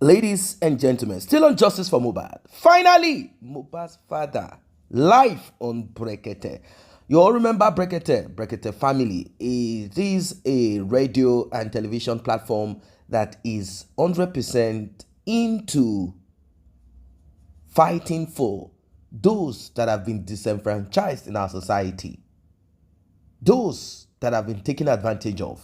Ladies and gentlemen, still on justice for Mohbad. Finally, Mohbad's father live on Brekete. You all remember Brekete, Brekete Family. It is a radio and television platform that is 100% into fighting for those that have been disenfranchised in our society, those that have been taken advantage of.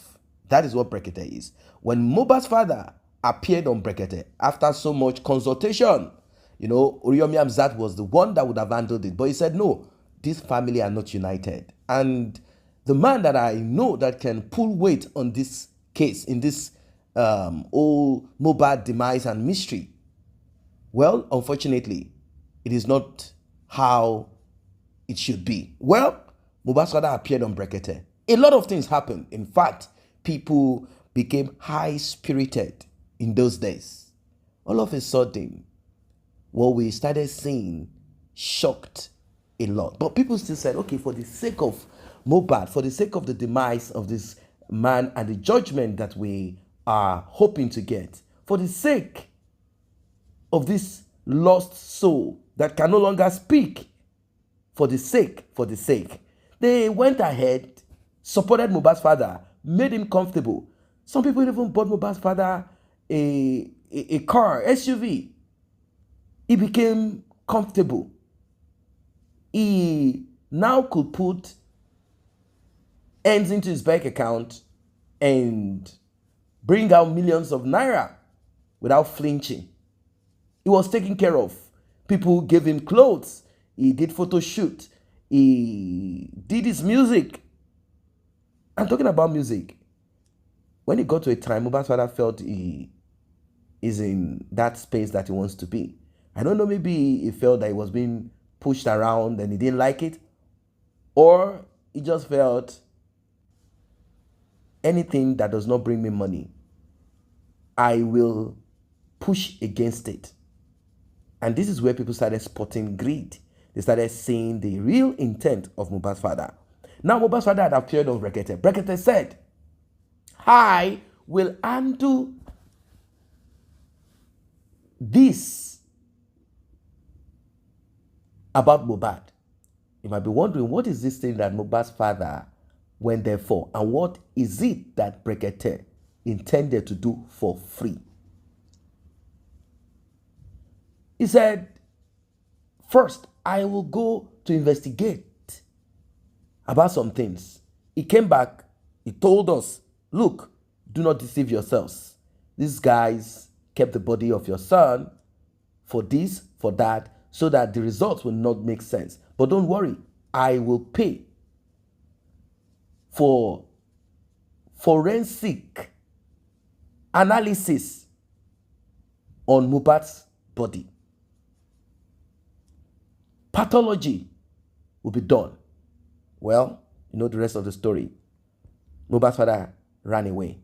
That is what Brekete is. When Mohbad's father appeared on Brekete after so much consultation, Oriyomi Hamzat was the one that would have handled it. But he said, no, this family are not united. And the man that I know that can pull weight on this case, in this whole Mohbad demise and mystery, well, unfortunately, it is not how it should be. Well, Mohbad's father appeared on Brekete. A lot of things happened. In fact, people became high-spirited in those days. All of a sudden, what we started seeing shocked a lot. But people still said, okay, for the sake of Mohbad, for the sake of the demise of this man and the judgment that we are hoping to get, for the sake of this lost soul that can no longer speak, for the sake, they went ahead, supported Mohbad's father, made him comfortable. Some people even bought Mohbad's father a car, SUV. He became comfortable. He now could put ends into his bank account and bring out millions of naira without flinching. He was taken care of. People gave him clothes. He did photo shoot. He did his music. I'm talking about music. When he got to a time, Mohbad's father felt he is in that space that he wants to be. I don't know, maybe he felt that he was being pushed around and he didn't like it. Or he just felt anything that does not bring me money, I will push against it. And this is where people started spotting greed. They started seeing the real intent of Mohbad's father. Now, Mohbad's father had appeared on Brekete. Brekete said, I will undo this about Mohbad. You might be wondering, what is this thing that Mohbad's father went there for? And what is it that Brekete intended to do for free? He said, first, I will go to investigate about some things. He came back, he told us, look, do not deceive yourselves. These guys kept the body of your son for this, for that, so that the results will not make sense. But don't worry, I will pay for forensic analysis on Mohbad's body. Pathology will be done. Well, you know the rest of the story. Mohbad's father ran away.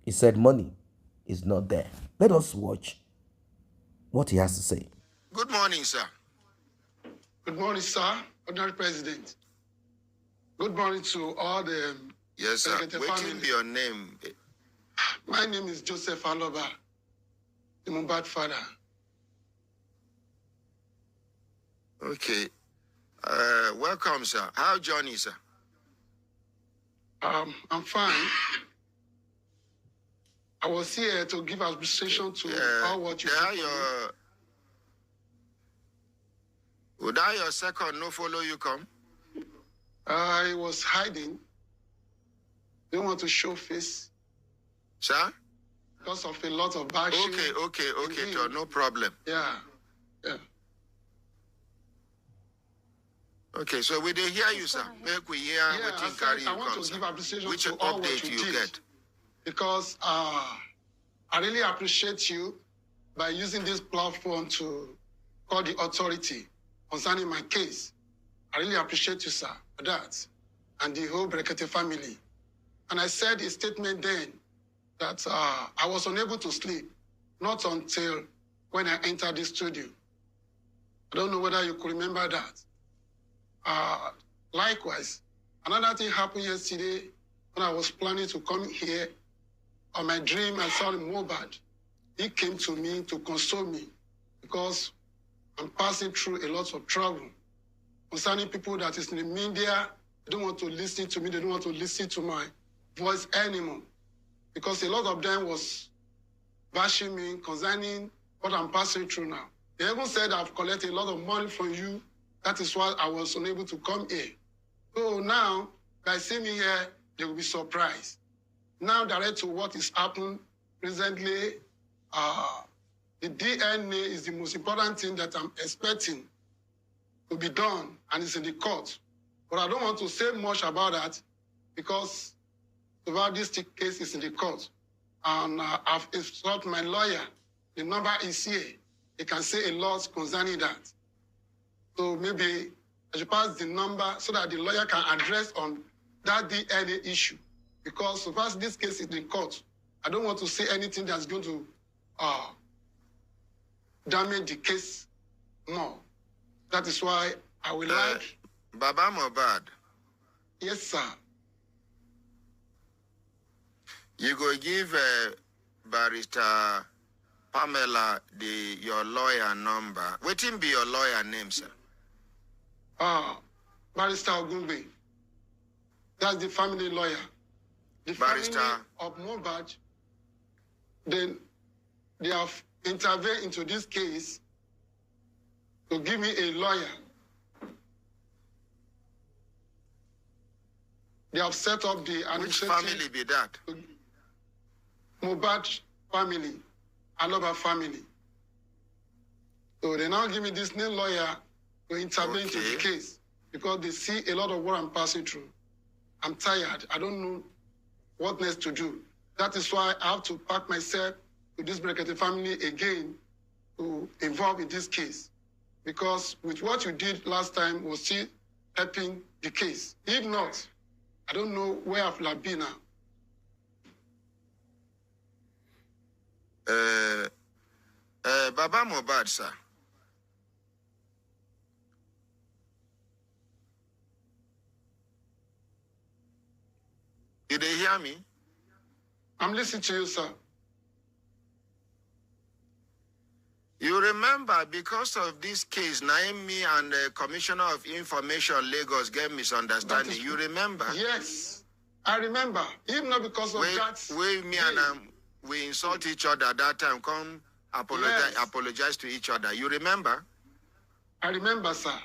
He said money is not there. Let us watch what he has to say. Good morning, sir. Good morning, sir. Honorary President. Good morning to all the Yes, sir. Waiting be your name. My name is Joseph Aloba, the Mohbad father. Okay. Welcome, sir. How Johnny, sir? I'm fine. I was here to give administration to all what you do. Would I your second no follow you come? I was hiding. Didn't want to show face. Sir? Because of a lot of bashing. Okay, John, no problem. Yeah. Okay, so we did hear you, sir. Make we hear what you carry. I want to give appreciation Which to all what update you you did, get? because I really appreciate you by using this platform to call the authority concerning my case. I really appreciate you, sir, for that, and the whole Brekete family. And I said a statement then that I was unable to sleep, not until when I entered the studio. I don't know whether you could remember that. Likewise, another thing happened yesterday when I was planning to come here. On my dream, I saw Mohbad he came to me to console me because I'm passing through a lot of trouble concerning people that is in the media. They don't want to listen to me. They don't want to listen to my voice anymore because a lot of them was bashing me concerning what I'm passing through now. They even said I've collected a lot of money from you. That is why I was unable to come here. So now, by seeing me here, they will be surprised. Now, direct to what is happened recently, the DNA is the most important thing that I'm expecting to be done, and it's in the court. But I don't want to say much about that because about this case is in the court. And I've instructed my lawyer. The number is here. He can say a lot concerning that. So maybe I should pass the number so that the lawyer can address on that DNA issue. Because so far as this case is in court, I don't want to say anything that's going to damage the case more. That is why I will like... Baba Mohbad. Yes, sir. You go give Barrister Pamela your lawyer number. What be your lawyer name, sir? Barrister Wunmi. That's the family lawyer. The Barrister family of Mohbad, then they have intervened into this case to give me a lawyer. They have set up the Which administrative... family be that? Mohbad family, Aloba family. So they now give me this new lawyer to intervene into the case because they see a lot of what I'm passing through. I'm tired. I don't know what next to do. That is why I have to pack myself to this Brekete family again to involve in this case. Because with what you did last time was still helping the case. If not, I don't know where I've been now. Baba Mohbad, sir. Did they hear me? I'm listening to you, sir. You remember, because of this case, Naomi and the Commissioner of Information Lagos get misunderstanding. You remember? Yes, I remember. Even not because of that. Me and we insult each other at that time. Come apologize to each other. You remember? I remember, sir.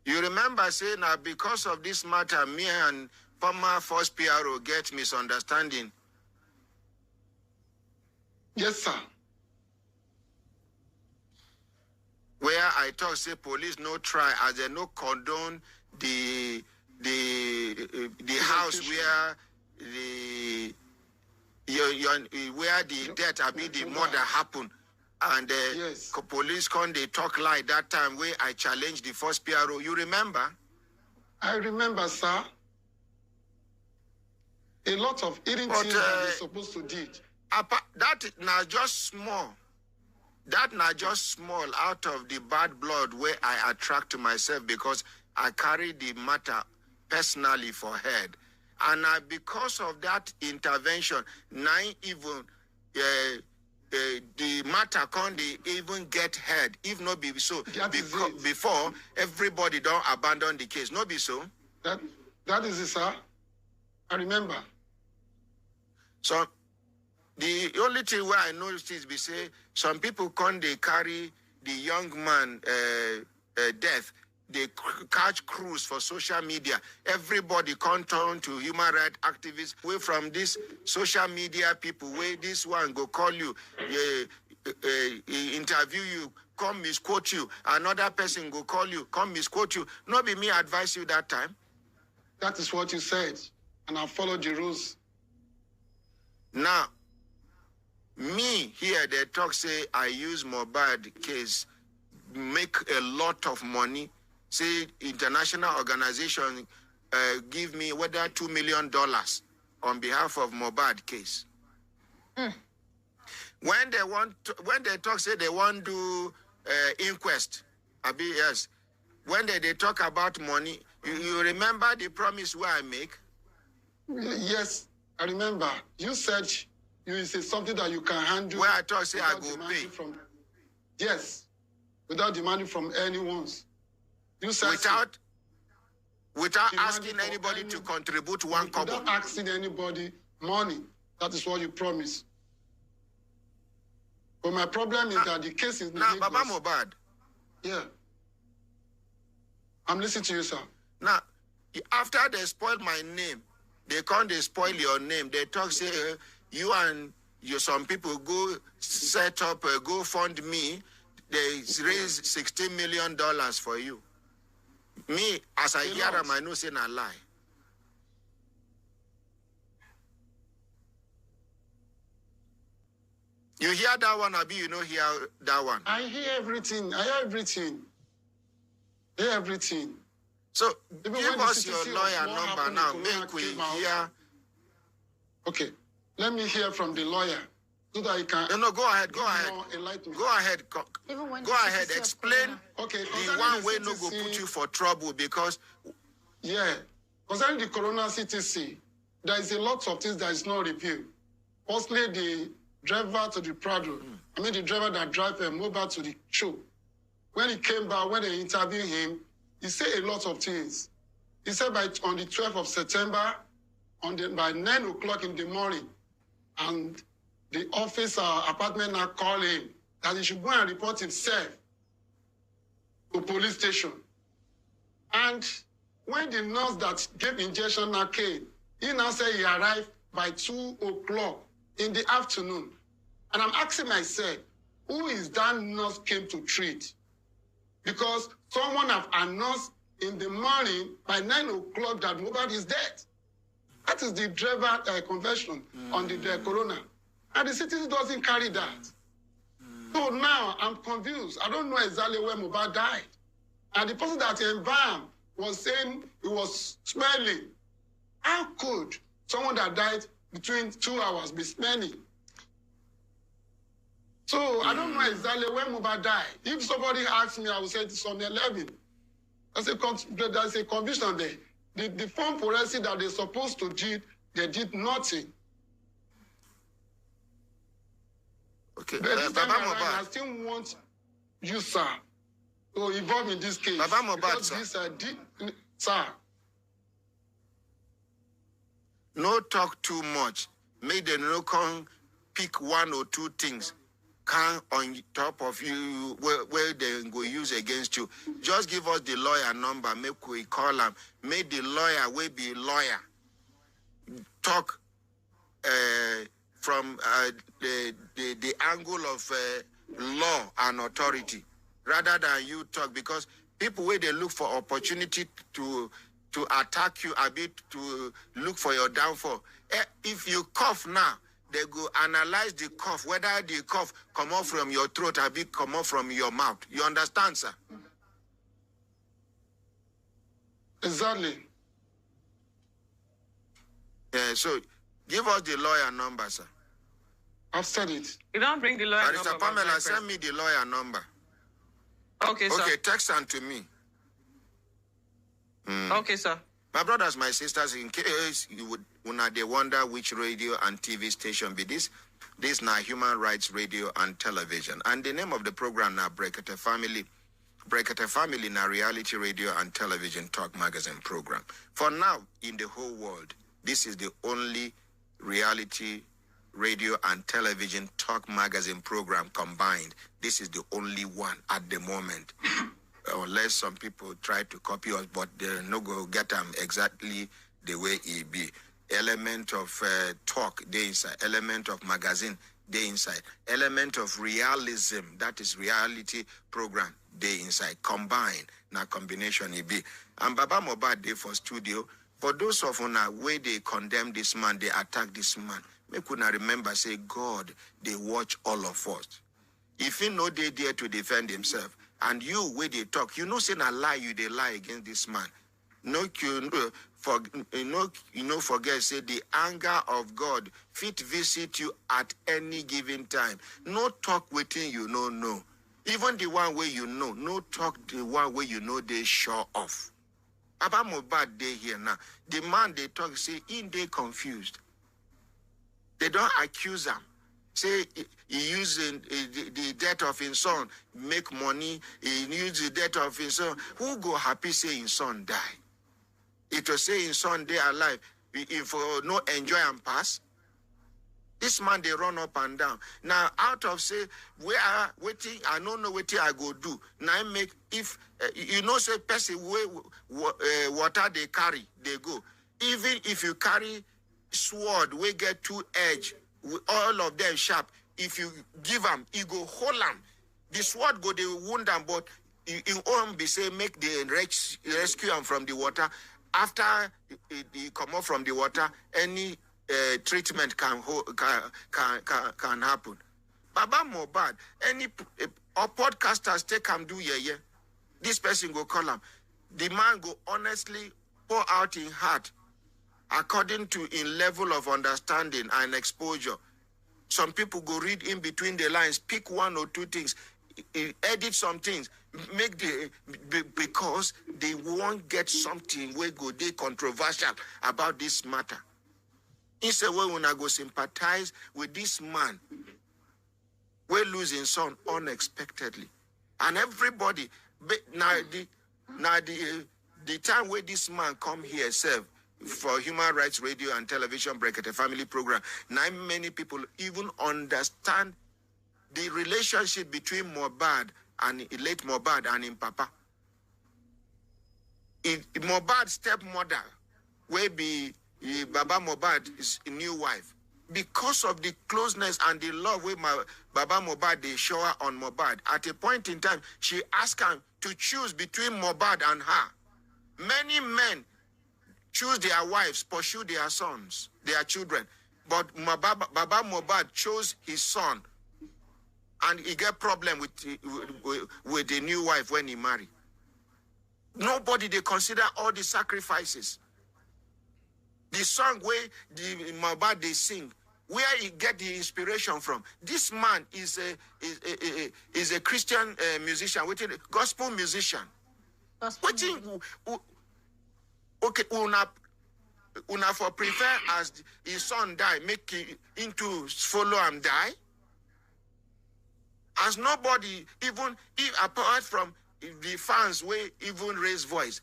You remember saying that because of this matter, me and former first PRO get misunderstanding. Yes, sir. Where I talk, say police no try as they no condone the house where where the death I mean the murder happened, and police come they talk like that time where I challenged the first PRO. You remember? I remember, sir. A lot of eating things that they're supposed to do. That now just small. That now just small out of the bad blood where I attract to myself because I carry the matter personally for head. And because of that intervention, now even the matter can't even get heard. If not be so, before everybody don't abandon the case. Not be so. That is it, sir. I remember. So the only thing where I noticed is we say some people can't they carry the young man death. They catch crews for social media. Everybody can't turn to human rights activists. Away from this social media people, where this one go call you, interview you, come misquote you. Another person go call you, come misquote you. Not be me advise you that time. That is what you said, and I followed the rules. Now, me here, they talk say I use Mohbad case, make a lot of money. Say international organization give me whether $2 million on behalf of Mohbad case. When they talk say they want to do inquest, yes. When they talk about money, you remember the promise where I make? Yes, I remember. You said you is something that you can handle. Where I thought say I without go demanding pay. from, yes, without demanding from anyone's. You said without demanding asking for anybody to any- contribute one kobo. without asking anybody money. That is what you promise. But my problem is that the case is Now, Lagos. Baba Mohbad. Yeah. I'm listening to you, sir. Now, after they spoiled my name, they spoil your name. They talk, say, you and some people go set up a GoFundMe. They raise $16 million for you. Me, as I hear them, I know say a lie. You hear that one, Abi? You know hear that one. I hear everything. I hear everything. Everything. So Even give when the us your CTC lawyer of what number happened now. in Make Corona we came out. hear. Okay. Let me hear from the lawyer so that he can. No, go ahead. Go give ahead. more enlightenment. Go ahead. Go ahead. Explain Okay. the concerning one the way no go CTC, put you for trouble because Yeah. Concerning the Corona CTC, there is a lot of things that is not revealed. Firstly, the driver to the Prado, the driver that drive Mohbad to the show. When he came back, when they interviewed him, he said a lot of things. He said on the 12th of September, by 9 o'clock in the morning, and the office apartment now called him that he should go and report himself to police station. And when the nurse that gave injection now came, he now said he arrived by 2 o'clock in the afternoon. And I'm asking myself, who is that nurse came to treat? Because someone have announced in the morning by 9 o'clock that Mohbad is dead. That is the driver confession on the Corona. And the city doesn't carry that. So now I'm confused. I don't know exactly where Mohbad died. And the person that embalmed was saying he was smelling. How could someone that died between 2 hours be smelling? So I don't know exactly when Mohbad died. If somebody asks me, I will say it's on 11. There's a conviction there. The form forensic that they're supposed to do, they did nothing. okay. But this Baba time around, I Mohbad. still want you, sir, to involve in this case. Baba Mohbad, because sir. Sir. No talk too much. Make them no come pick one or two things can on top of you where they go use against you. Just give us the lawyer number. Make we call them. Make the lawyer will be lawyer. Talk from the angle of law and authority rather than you talk, because people where they look for opportunity to attack you a bit, to look for your downfall. If you cough now, they go analyze the cough, whether the cough come off from your throat or be come off from your mouth. You understand, sir? Exactly. Yeah, so give us the lawyer number, sir. I've said it. You don't bring the lawyer Barrister number. Pamela, send me the lawyer number. Okay, sir. Okay, text them to me. Okay, sir. My brothers, my sisters, in case you would they wonder which radio and TV station be this now Human Rights Radio and Television. And the name of the program now Brekete Family. Brekete Family now reality radio and television talk magazine program. For now, in the whole world, this is the only reality radio and television talk magazine program combined. This is the only one at the moment. Unless some people try to copy us, but they no go get them exactly the way it be. Element of talk, they inside. Element of magazine, they inside. Element of realism, that is reality program, they inside. Combine, now combination it be. And Baba Mohbad dey for studio. For those of una where they condemn this man, they attack this man. Make una remember, say God, they watch all of us. If he know they dare to defend himself, and you where they talk, you know say na lie you they lie against this man. No, forget say the anger of God fit visit you at any given time. No talk within you no. Even the one where you know, no talk the one where you know they sure of. About Mohbad day here now. The man they talk say in they confused. They don't accuse him. Say he using the death of his son make money. He used the death of his son. Who go happy say his son die? It will say his son they alive. If no enjoy and pass. This man they run up and down. Now out of say we are waiting. I don't know what I go do. Now I make if you know say person water they carry they go. Even if you carry sword we get two edge. All of them sharp. If you give them, you go hold them. The sword go they wound them, but you won't be say make the rescue them from the water. After you come up from the water, any treatment can happen. Baba Mohbad, any or podcasters take him do yeah. This person go call him. The man go honestly pour out in heart. According to in level of understanding and exposure. Some people go read in between the lines, pick one or two things, edit some things, make because they won't get something where go they controversial about this matter. Instead, when I go sympathize with this man, we're losing son unexpectedly. And everybody, now the time where this man come here serve, for Human Rights Radio and Television Brekete family program, not many people even understand the relationship between Mohbad and late Mohbad and him papa. Mohbad's stepmother, where be Baba Mohbad is a new wife. Because of the closeness and the love with my Baba Mohbad they show her on Mohbad. At a point in time, she asked him to choose between Mohbad and her. Many men choose their wives, pursue their sons, their children. But Baba Mohbad chose his son. And he get problem with the new wife when he married. Nobody, they consider all the sacrifices. The song where the Mohbad they sing, where he get the inspiration from. This man is a Christian musician, gospel musician. Okay, una for prefer as his son die, make it into follow and die. As nobody, even if apart from the fans where even raise voice,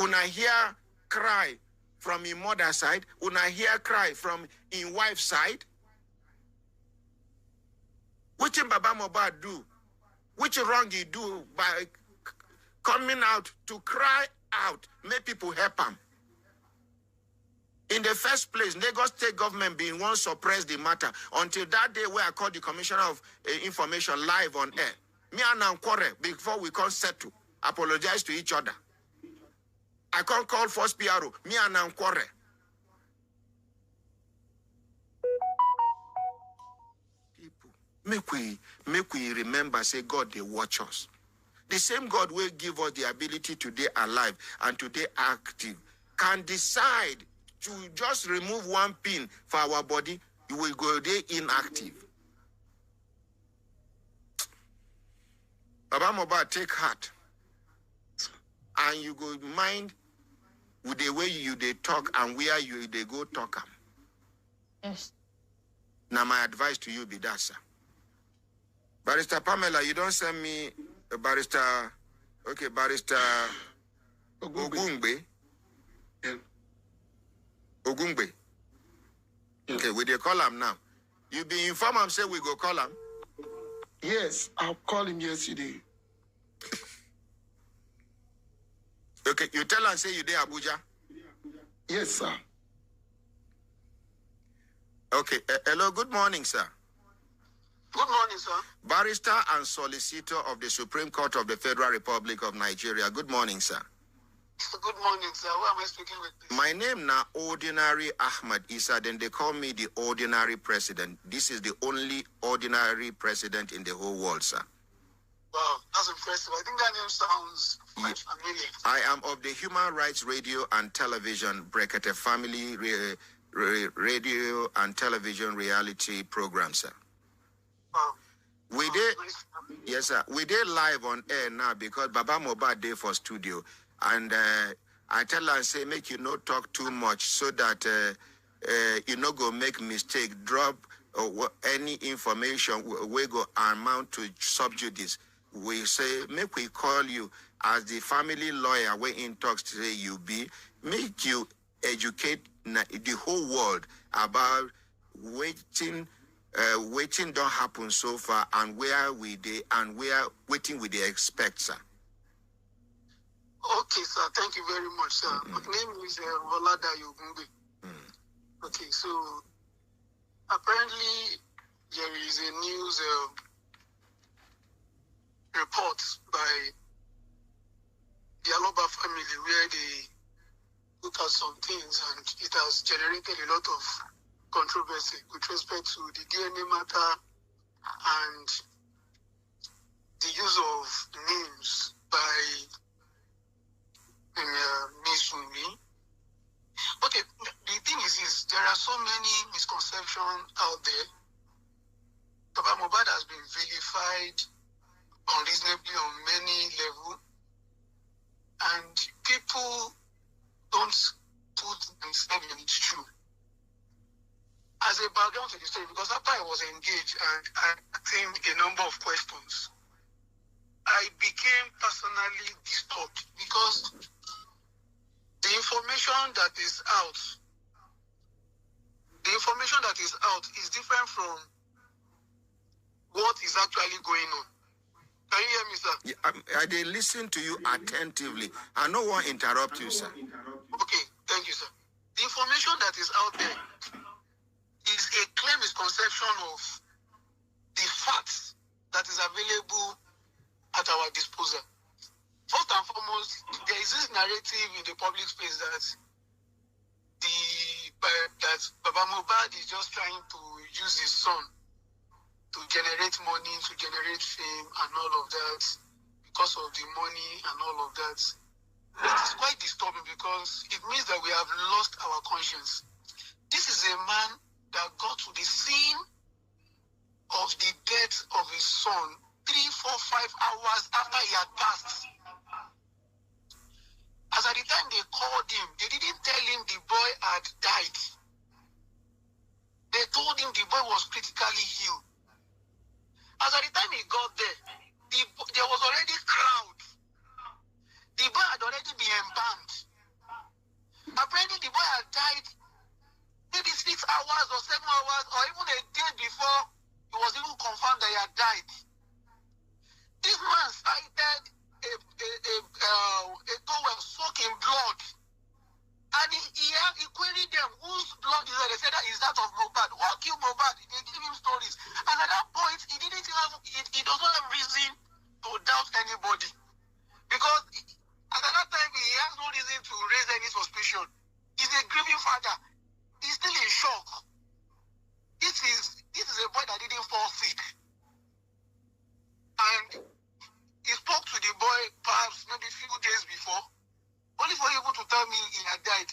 una hear cry from his mother's side, una hear cry from his wife's side. Which Baba Mohbad do? Which wrong he do by coming out to cry out, make people help him. In the first place, Lagos State government being one suppress the matter until that day where I called the Commissioner of Information live on air. Me and Ankwore, before we can settle, apologize to each other. I can't call first PRO, me and Ankwore. People, make we remember, say God, they watch us. The same God will give us the ability to be alive and to be active can decide to just remove one pin for our body, you will go there inactive. Baba Mohbad, take heart. And you go mind with the way you they talk and where you they go talk am. Yes. Now my advice to you be that, sir. Barrister Pamela, you don't send me a barrister Ogungbe. Yeah. Ogungbe. Yeah. Okay, we they call him now. You be informed and say we go call him. Yes, I'll call him yesterday. Okay, you tell and say you there Abuja. Yes, sir. Okay, hello, good morning, sir. Good morning, sir. Barrister and Solicitor of the Supreme Court of the Federal Republic of Nigeria. Good morning, sir. Good morning, sir. Who am I speaking with, please? My name now Ordinary Ahmad Issa, then they call me the Ordinary President. This is the only ordinary president in the whole world, sir. Wow, that's impressive. I think that name sounds quite familiar. I am of the Human Rights Radio and Television Brekete Family Radio and Television Reality Program, sir. Wow. We did, yes, sir. We did live on air now because Baba Mohbad day for studio, and I tell her and say make you not talk too much so that you no go make mistake, drop any information we go amount to subjudice. We say, make we call you as the family lawyer where in talks today you be, make you educate the whole world about waiting don't happen so far and where we dey and where waiting we dey expect, sir. Okay, sir. Thank you very much, sir. My name is Volada Yogungbe. Okay, so apparently there is a news report by the Aloba family where they look at some things and it has generated a lot of controversy with respect to the DNA matter and the use of names by Miss Wunmi. Okay, the thing is there are so many misconceptions out there. Papa Mohbad has been vilified unreasonably on many levels, and people don't put themselves in its shoe. As a background to the story, because after I was engaged and I asked a number of questions, I became personally disturbed because the information that is out is different from what is actually going on. Can you hear me, sir? Yeah, I did listen to you attentively. I no want to interrupt you, sir. Okay, thank you, sir. The information that is out there is a clear misconception of the facts that is available at our disposal. First and foremost, there is this narrative in the public space that Baba Mohbad is just trying to use his son to generate money, to generate fame and all of that because of the money and all of that. It is quite disturbing because it means that we have lost our conscience. This is a man that got to the scene of the death of his son 3, 4, 5 hours after he had passed. As at the time they called him, they didn't tell him the boy had died. They told him the boy was critically ill. As at the time he got there, there was already crowd. The boy had already been embalmed. Apparently the boy had died maybe 6 hours or 7 hours or even a day before it was even confirmed that he had died. This man cited a towel soaked in blood. And he queried them, whose blood is that? They said that is that of Mohbad. What killed Mohbad? They gave him stories. And at that point, he doesn't have reason to doubt anybody. Because at that time, he has no reason to raise any suspicion. He's a grieving father. He's still in shock. This is a boy that didn't fall sick. And he spoke to the boy perhaps maybe a few days before, only for him to tell me he had died.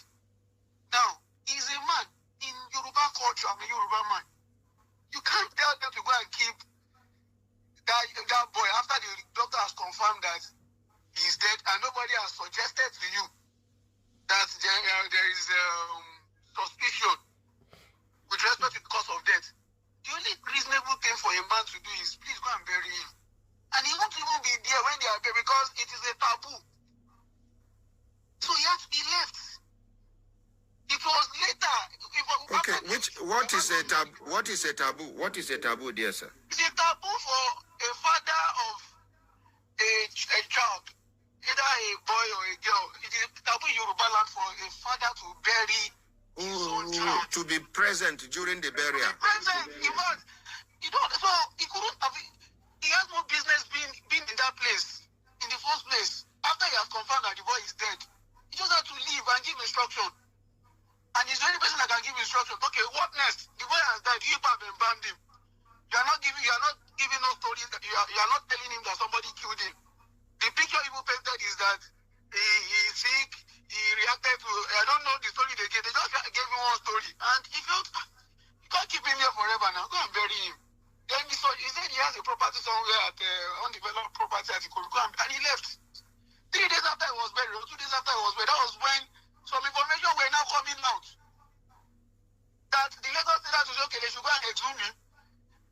Now, he's a man. In Yoruba culture, I'm a Yoruba man. You can't tell them to go and keep that boy after the doctor has confirmed that he's dead and nobody has suggested to you that there is suspicion with respect to the cause of death. The only reasonable thing for a man to do is please go and bury him. And he won't even be there when they are there because it is a taboo. So he left. It was later. Okay, what is a taboo? What is a taboo? What is a taboo, dear sir? It's a taboo for a father of a child, either a boy or a girl. It is a taboo in Yoruba land for a father to bury his own child. To be present during the burial. To be present, he must. So he couldn't have. He has no business being in that place in the first place. After he has confirmed that the boy is dead, he just had to leave and give instruction. And he's the only person that can give instruction. Okay, what next? The boy has died. You have embalmed him. You are not giving no stories. You are not telling him that somebody killed him. The picture you painted is that he's sick. He reacted to. I don't know the story they gave. They just gave him one story, and he felt you can't keep him here forever now. Go and bury him. Then he said he has a property somewhere at undeveloped property at Ikorodu, and he left. 3 days after he was buried, or 2 days after he was buried, that was when some information were now coming out. okay, they should go and exhume him.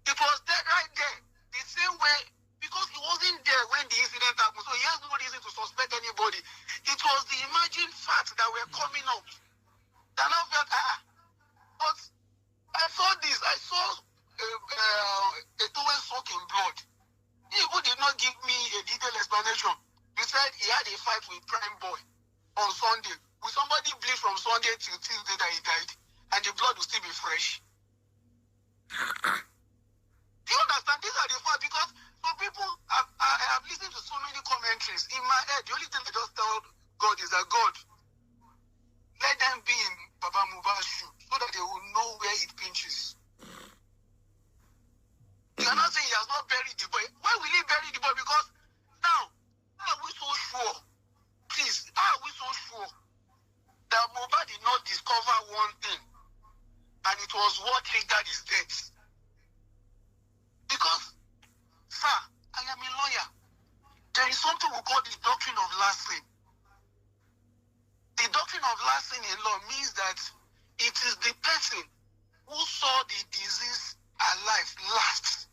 It was there, right there, the same way, because he wasn't there when the incident happened, so he has no reason to suspect anybody. It was the imagined facts that were coming up that now felt, but I saw this. I saw a towel soaked in blood. He even did not give me a detailed explanation. He said he had a fight with Prime Boy on Sunday. Will somebody bleed from Sunday till Tuesday that he died, and the blood will still be fresh? Do you understand? These are the facts, because some people I have listened to so many commentaries. In my head, the only thing I just tell God is that God, let them be in Baba Mohbad's shoe so that they will know where it pinches. You are not saying he has not buried the boy. Why will he bury the boy? Because now, how are we so sure? Please, how are we so sure that Mohbad did not discover one thing and it was what triggered his death? Because, sir, I am a lawyer. There is something we call the doctrine of last sin. The doctrine of last sin in law means that it is the person who saw the disease alive last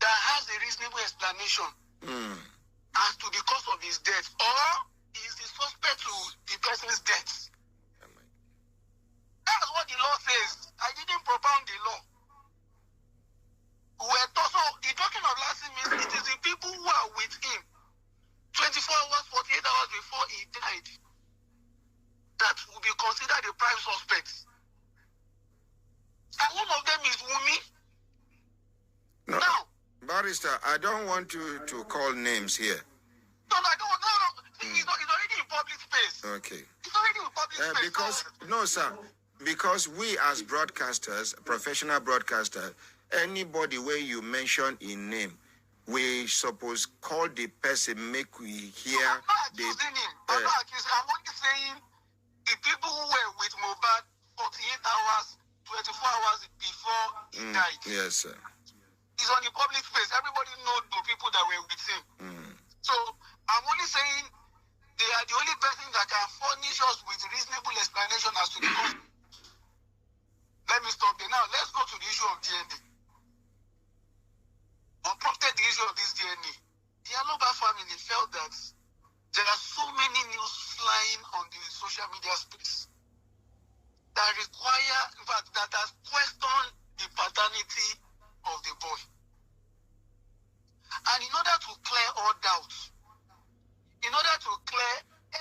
that has a reasonable explanation as to the cause of his death, or is the suspect to the person's death. That's what the law says. I didn't propound the law. So the doctrine of last sin means it is the people who are with him 24 hours, 48 hours before he died that will be considered the prime suspects. And one of them is Wunmi. No, Now, Barrister, I don't want you to call names here. no, I don't. No. It's already in public space. Okay. It's already in public space. Because, no, sir, because we as broadcasters, professional broadcasters, anybody where you mention in name, we suppose call the person, make we hear I'm not the... accusing him. I'm not accusing. I'm only saying the people who were with Mohbad 48 hours, 24 hours before he died. Yes, sir. He's on the public space. Everybody knows the people that were with him. So I'm only saying they are the only person that can furnish us with reasonable explanation as to the cause. Let me stop there. Now let's go to the issue of DNA. Unprompted the issue of this DNA. The Aloba family felt that there are so many news flying on the social media space that require, in fact, that has questioned the paternity of the boy. And in order to clear all doubts, in order to clear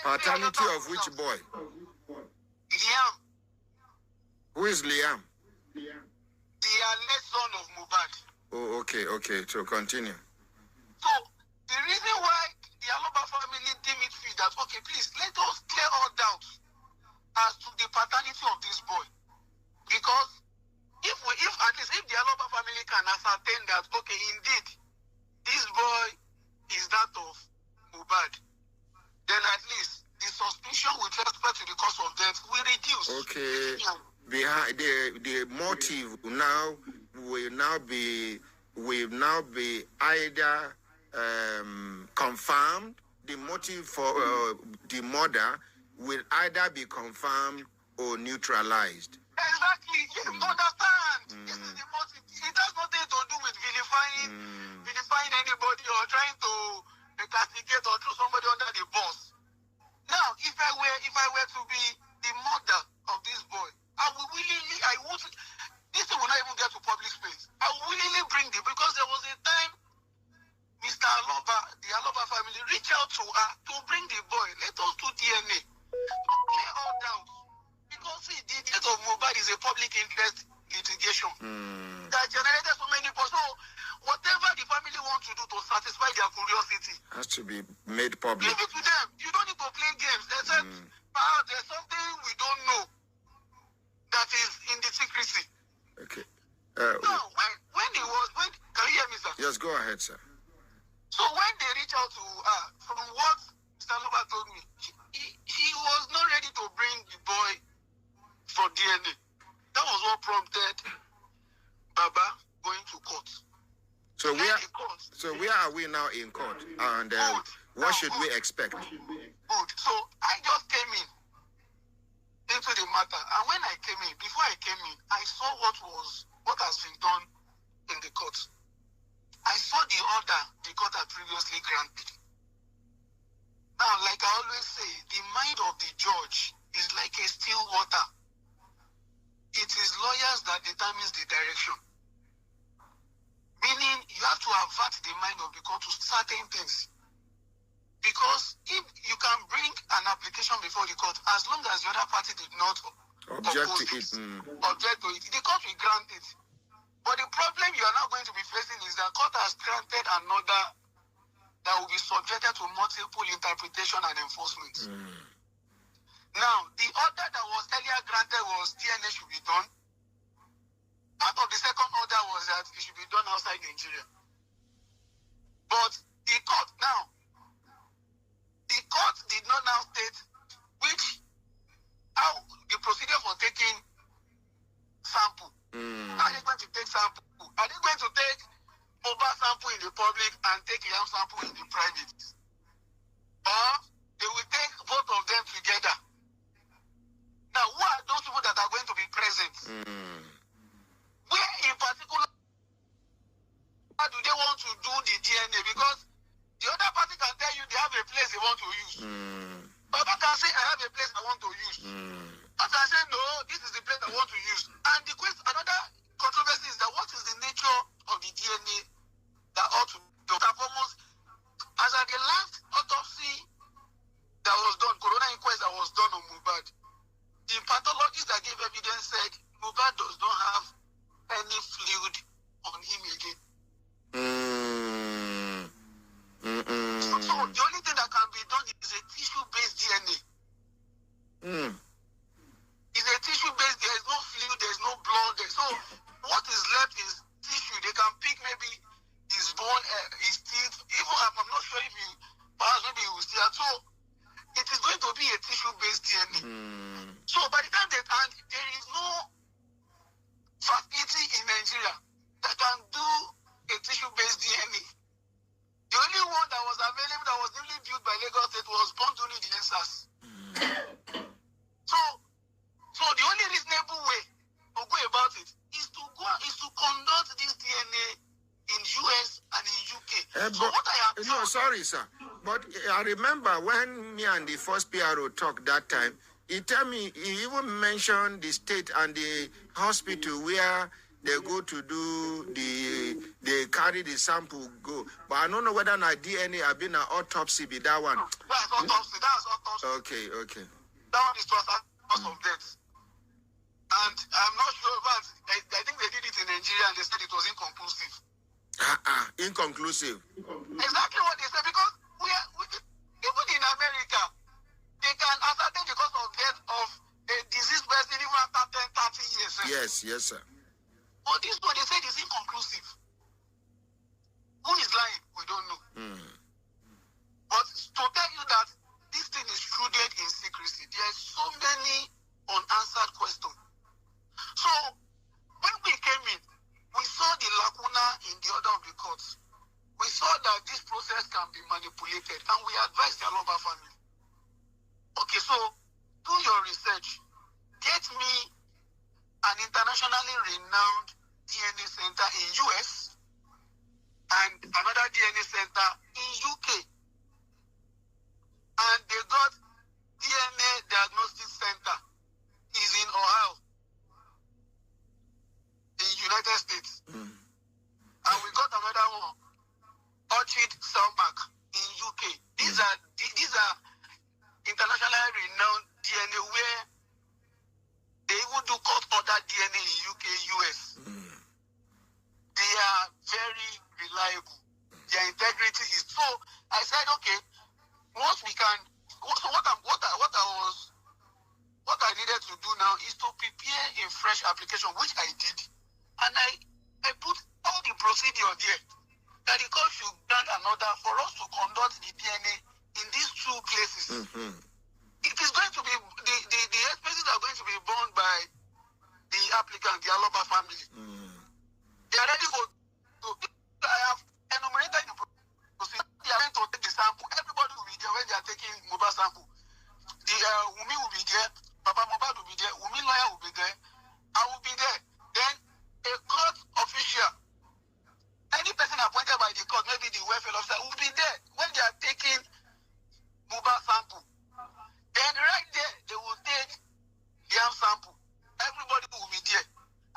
Paternity of which boy? Liam, Who is Liam? the alleged son of Mohbad. Oh, okay. So continue. So the reason why the Aloba family deem it fit that, okay, please let us clear all doubts as to the paternity of this boy. Because if at least if the Aloba family can ascertain that, okay, indeed, this boy is that of Mohbad, then at least the suspicion with respect to the cause of death will reduce. Okay. Behind the motive now will now be either confirmed. The motive for the murder will either be confirmed or neutralized. Exactly. Yes, understand. This is the motive. It has nothing to do with vilifying anybody or trying to castigate or throw somebody under the bus. Now, if I were to be the mother of this boy, this thing will not even get to public space. I will willingly bring it, because there was a time Mr. Aloba, the Aloba family, reached out to her to bring the boy. Let us do DNA to clear all doubts. Because see, the death of Mohbad is a public interest litigation that generated so many people. So whatever the family wants to do to satisfy their curiosity Has to be made public. leave it to them. You don't need to play games. Except there's something we don't know that is in the secrecy. Okay. Now, when can you hear me, sir? Yes, go ahead, sir. So when they reach out to her, from what Mr. Loba told me, he was not ready to bring the boy for DNA. That was what prompted Baba going to court. So where are we now in court? And what should we expect? Good. So I just came into the matter, and when I came in, before I came in, I saw what was determines the direction. Meaning, you have to avert the mind of the court to certain things. Because if you can bring an application before the court, as long as the other party did not Object to it. object to it, the court will grant it. But the problem you are now going to be facing is that court has granted an order that will be subjected to multiple interpretation and enforcement. Now, the order that was earlier granted was DNA should be done. Part of the second order was that it should be done outside Nigeria. But the court did not now state how the procedure for taking sample. Are they going to take sample? Are they going to take mobile sample in the public and take yam sample in the private? Or they will take both of them together? Now, who are those people that are going to be present? Where in particular do they want to do the DNA? Because the other party can tell you they have a place they want to use. Baba can say, I have a place I want to use. I can say, no, this is the place I want to use. And the question, another controversy is that what is the nature of the DNA that ought to be performed? As at the last autopsy that was done, corona inquest that was done on Mohbad, the pathologist that gave evidence said Mohbad does not have any fluid on him again. So the only thing that can be done is a tissue-based DNA. It's a tissue-based, there is no fluid, there is no blood. So what is left is tissue. They can pick maybe his bone, his teeth. Even I'm not sure if you, perhaps maybe he will still have. So it is going to be a tissue-based DNA. So by the time there is no facility in Nigeria that can do a tissue-based DNA. The only one that was available, that was newly built by Lagos State, was born to need the answers. So the only reasonable way to go about it is to conduct this DNA in US and in UK. So what I have no, sorry, sir. But I remember when me and the first PRO talked that time, he even mentioned the state and the hospital where they go to do they carry the sample go. But I don't know whether na DNA have been an autopsy be that one. That's autopsy. Okay. That one is to cause of death. And I'm not sure, but I think they did it in Nigeria and they said it was inconclusive. Inconclusive. Exactly what they said, because even in America, they can ascertain the cause of death of a diseased person even after 10, 30 years. Yes, sir. But this one, they said is inconclusive. Who is lying? We don't know. But to tell you that this thing is shrouded in secrecy, there are so many unanswered questions. So, when we came in, we saw the lacuna in the order of the courts. We saw that this process can be manipulated, and we advised the Aloba family. Okay, so do your research. Get me an internationally renowned DNA center in US and another DNA center in UK. And they got DNA Diagnostic Center is in Ohio, in United States. And we got another one, Orchid Cellmark in UK. These are internationally renowned DNA where they even do court-ordered DNA in UK, US. They are very reliable. Their integrity is so. I said, okay, once we can. So what I needed to do now is to prepare a fresh application, which I did, and I put all the procedure there. That the court should grant an order for us to conduct the DNA in these two places. It is going to be the expenses are going to be borne by the applicant, the Aloba family. They are ready to. I have enumerated the procedure. They are going to take the sample. Everybody will be there when they are taking Mohbad sample. The Wunmi will be there. Papa Mohbad will be there. Wunmi lawyer will be there. I will be there. Then a court official, any person appointed by the court, maybe the welfare officer, will be there when they are taking Mohbad sample. Then right there, they will take the arm sample. Everybody will be there.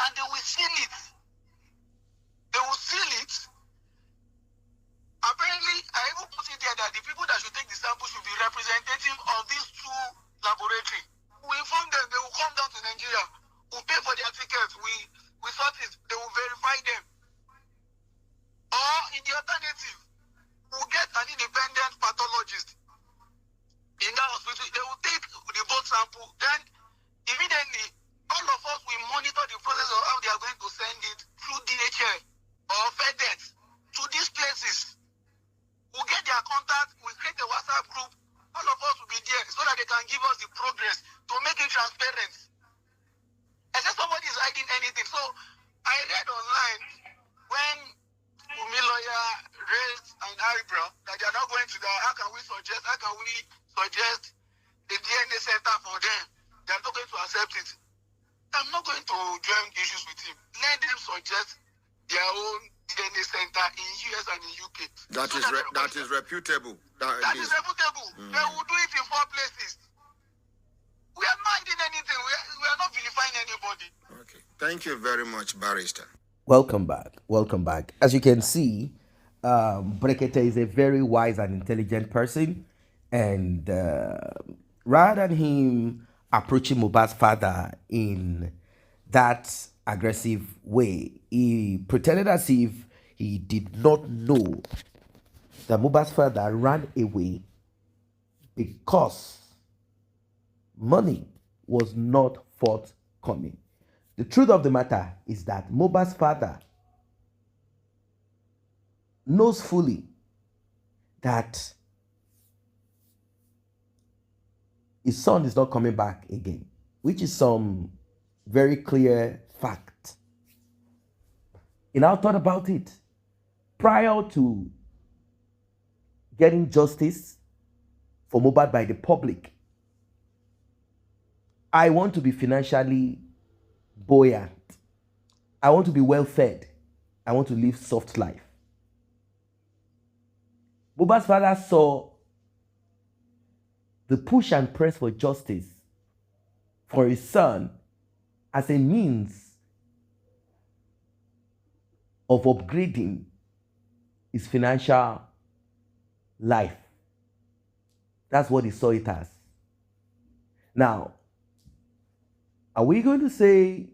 And they will see with sources, they will verify them. Or in the alternative, we'll get an independent pathologist in that hospital. They will take the blood sample. Then immediately, all of us will monitor the process of how they are going to send it through DHL or FedEx to these places. We'll get their contact. We'll create a WhatsApp group. All of us will be there so that they can give us the progress to make it transparent. Except somebody is hiding anything. So I read online when Wunmi lawyer raised an eyebrow that they are not going to that. How can we suggest a DNA center for them? They are not going to accept it. I'm not going to join issues with him. Let them suggest their own DNA center in US and in UK. That is reputable. That is reputable. They will do it in 4 places. We are not hiding anything. We are not vilifying anybody. Okay. Thank you very much, Barrister. Welcome back. Welcome back. As you can see, Brekete is a very wise and intelligent person. And rather than him approaching Mohbad's father in that aggressive way, he pretended as if he did not know that Mohbad's father ran away because money was not forthcoming. The truth of the matter is that Mohbad's father knows fully that his son is not coming back again, which is some very clear fact. He now thought about it. Prior to getting justice for Mohbad by the public, I want to be financially buoyant. I want to be well fed. I want to live soft life. Mohbad's father saw the push and press for justice for his son as a means of upgrading his financial life. That's what he saw it as. Now, are we going to say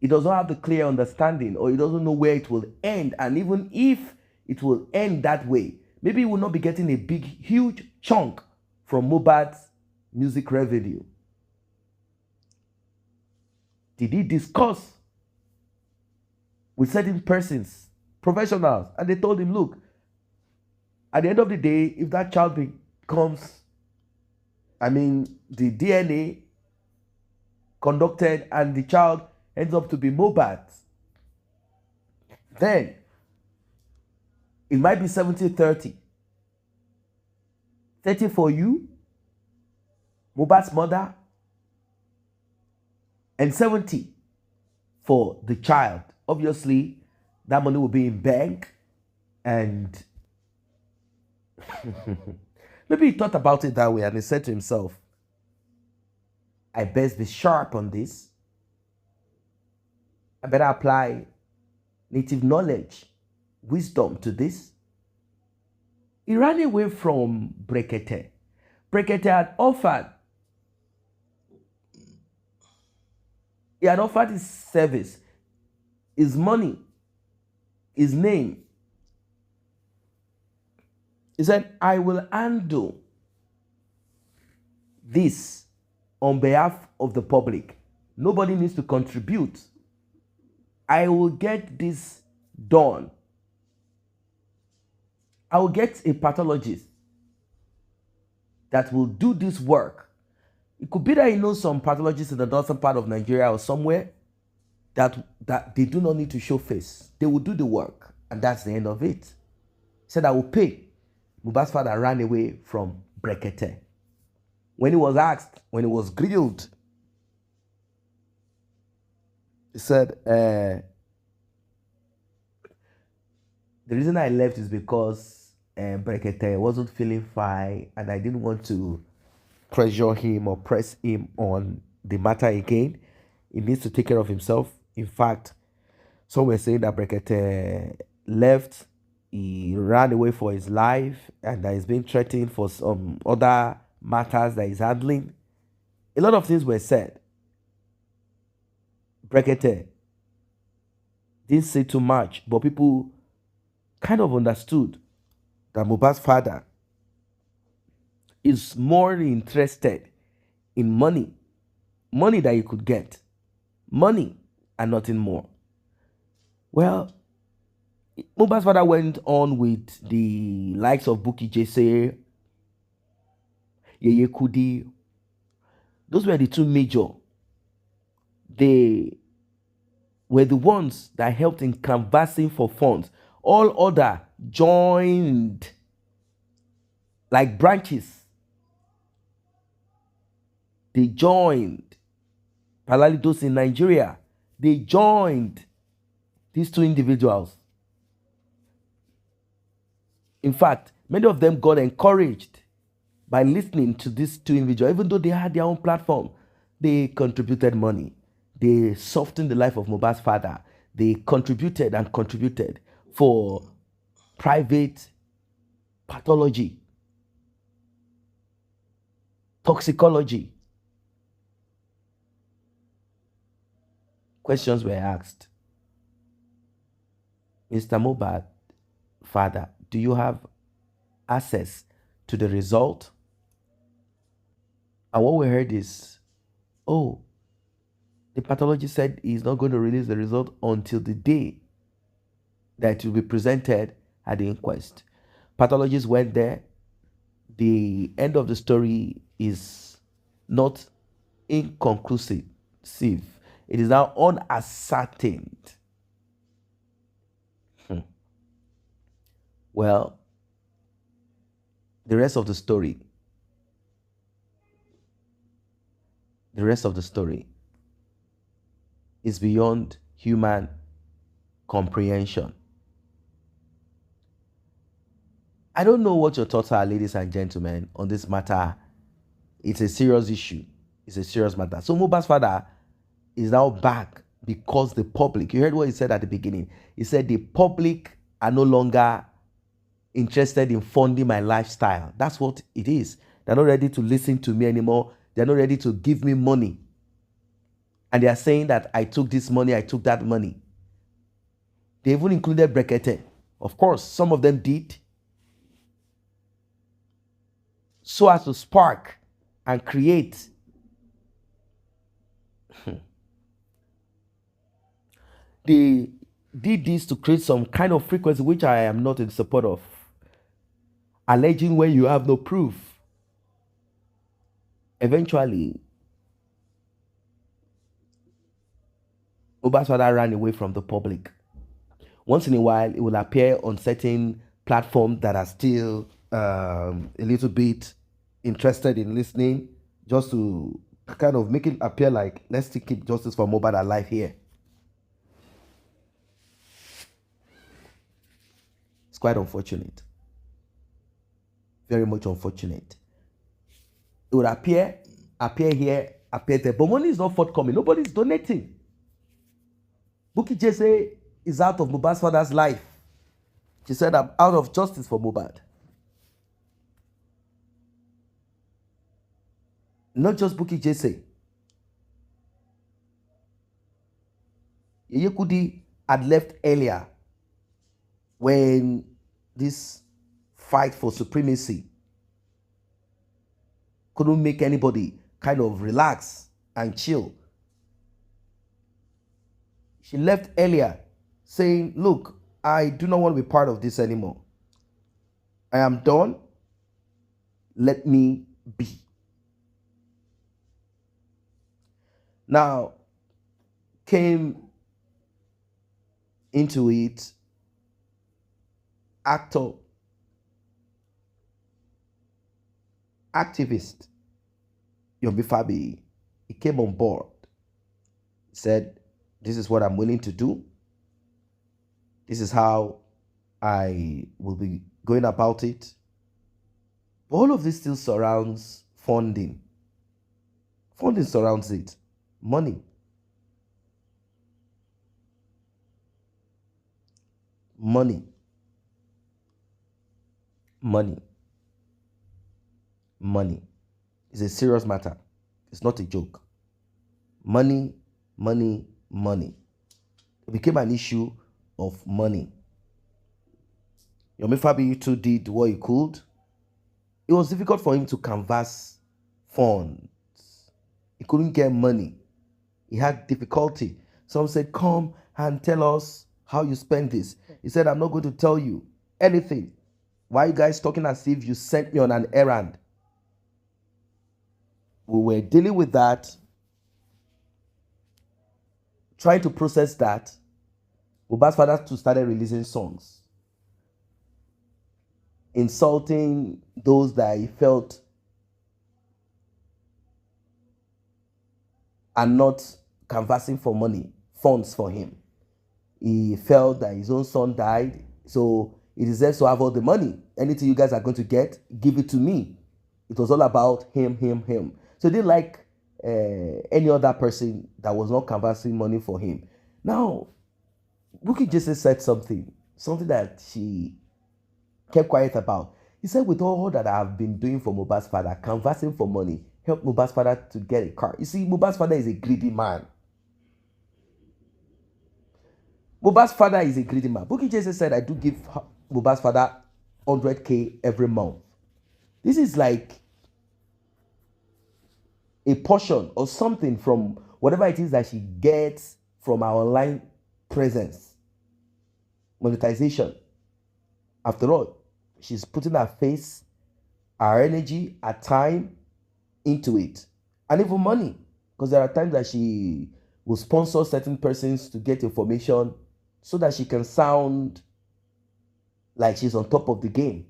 he does not have the clear understanding, or he doesn't know where it will end? And even if it will end that way, maybe he will not be getting a big, huge chunk from Mohbad's music revenue. Did he discuss with certain persons, professionals, and they told him, look, at the end of the day, if that child becomes, the DNA conducted and the child ends up to be Mohbad's, then it might be 70-30. 30 for you, Mohbad's mother, and 70 for the child. Obviously, that money will be in bank, and maybe he thought about it that way, and he said to himself, I best be sharp on this. I better apply native knowledge, wisdom to this. He ran away from Brekete. Brekete had offered. He had offered his service, his money, his name. He said, I will handle this on behalf of the public. Nobody needs to contribute. I will get this done. I will get a pathologist that will do this work. It could be that he knows some pathologists in the northern part of Nigeria or somewhere that they do not need to show face. They will do the work, and that's the end of it. He said, I will pay. Mohbad's father ran away from Brekete. When he was asked, when he was grilled, he said, the reason I left is because Brekete wasn't feeling fine, and I didn't want to pressure him or press him on the matter again. He needs to take care of himself. In fact, some were saying that Brekete left, he ran away for his life, and that he's been threatened for some other matters that he's handling. A lot of things were said. Brekete didn't say too much, but people kind of understood that Mohbad's father is more interested in money, money that you could get, money and nothing more. Well, Mohbad's father went on with the likes of Bukky Jesse, Yeye Kudi. Those were the two major. They were the ones that helped in canvassing for funds. All other joined like branches. They joined. Particularly those in Nigeria. They joined these two individuals. In fact, many of them got encouraged by listening to these two individuals. Even though they had their own platform, they contributed money. They softened the life of Mohbad's father. They contributed and contributed for private pathology, toxicology. Questions were asked. Mr. Mohbad, father, do you have access to the result? And what we heard is, oh, the pathologist said he's not going to release the result until the day that it will be presented at the inquest. Pathologists went there. The end of the story is not inconclusive. It is now unascertained. Well, the rest of the story is beyond human comprehension. I don't know what your thoughts are, ladies and gentlemen, on this matter. It's a serious issue. It's a serious matter. So Mohbad's father is now back because the public, you heard what he said at the beginning. He said the public are no longer interested in funding my lifestyle. That's what it is. They're not ready to listen to me anymore. They're not ready to give me money. And they are saying that I took this money, I took that money. They even included Brekete. Of course, some of them did. So as to spark and create. They did this to create some kind of frequency, which I am not in support of. Alleging when you have no proof. Eventually, Mohbad's father ran away from the public. Once in a while, it will appear on certain platforms that are still a little bit interested in listening, just to kind of make it appear like, let's still keep justice for Mohbad alive here. It's quite unfortunate. Very much unfortunate. It would appear here, appear there, but money is not forthcoming. Nobody is donating. Bukky Jesse is out of Mohbad's father's life. She said, I'm out of justice for Mohbad. Not just Bukky Jesse. Yeye Kudi had left earlier when this fight for supremacy couldn't make anybody kind of relax and chill. She left earlier saying, look, I do not want to be part of this anymore. I am done. Let me be. Now, came into it actor, activist, Yomi Fabi. He came on board. He said, this is what I'm willing to do. This is how I will be going about it. But all of this still surrounds funding. Funding surrounds it. Money. Money. Money. Money. It's a serious matter. It's not a joke. Money, money, money. It became an issue of money. Yomi Fabiyi did what he could. It was difficult for him to canvass funds. He couldn't get money. He had difficulty. Some said, come and tell us how you spend this. He said, I'm not going to tell you anything. Why are you guys talking as if you sent me on an errand? We were dealing with that, trying to process that. Mohbad's father too started releasing songs, insulting those that he felt are not canvassing for money, funds for him. He felt that his own son died, so he deserves to have all the money. Anything you guys are going to get, give it to me. It was all about him. So he didn't like any other person that was not canvassing money for him. Now, Bukky Jesse said something that she kept quiet about. He said, with all that I've been doing for Mohbad's father, canvassing for money, help Mohbad's father to get a car. You see, Mohbad's father is a greedy man. Mohbad's father is a greedy man. Bukky Jesse said, I do give Mohbad's father 100K every month. This is like a portion or something from whatever it is that she gets from our online presence, monetization. After all, she's putting her face, her energy, her time into it, and even money, because there are times that she will sponsor certain persons to get information so that she can sound like she's on top of the game.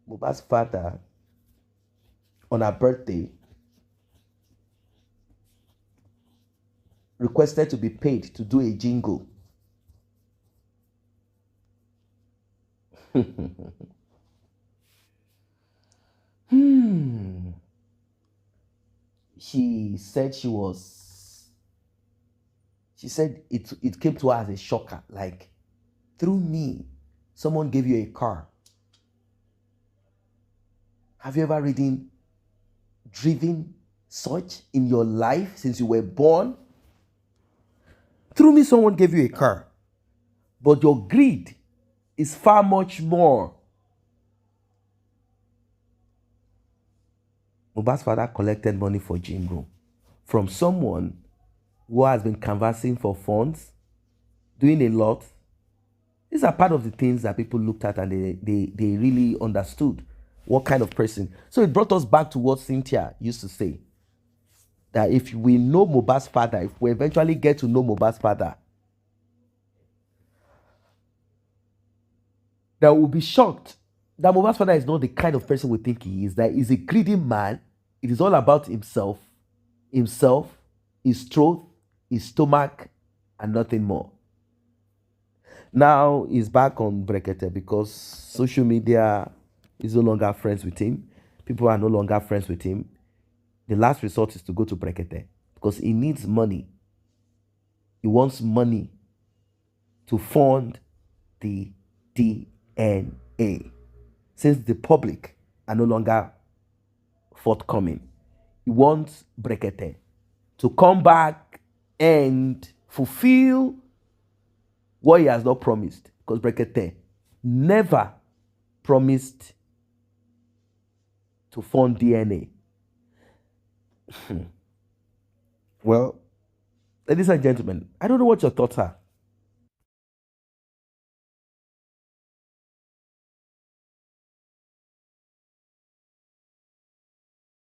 Mohbad's father, on her birthday, requested to be paid to do a jingle. She said it came to her as a shocker, like, through me, someone gave you a car. Have you ever driven such in your life since you were born? Through me, someone gave you a car. But your greed is far much more. Mohbad's father collected money for gym room from someone who has been canvassing for funds, doing a lot. These are part of the things that people looked at and they really understood what kind of person. So it brought us back to what Cynthia used to say, that if we know Mohbad's father, if we eventually get to know Mohbad's father, that we'll be shocked that Mohbad's father is not the kind of person we think he is, that he's a greedy man. It is all about himself, his throat, his stomach, and nothing more. Now he's back on Brekete because social media is no longer friends with him. People are no longer friends with him. The last resort is to go to Brekete because he needs money. He wants money to fund the DNA. Since the public are no longer forthcoming, he wants Brekete to come back and fulfill what he has not promised, because Brekete never promised to fund DNA. Well, ladies and gentlemen, I don't know what your thoughts are.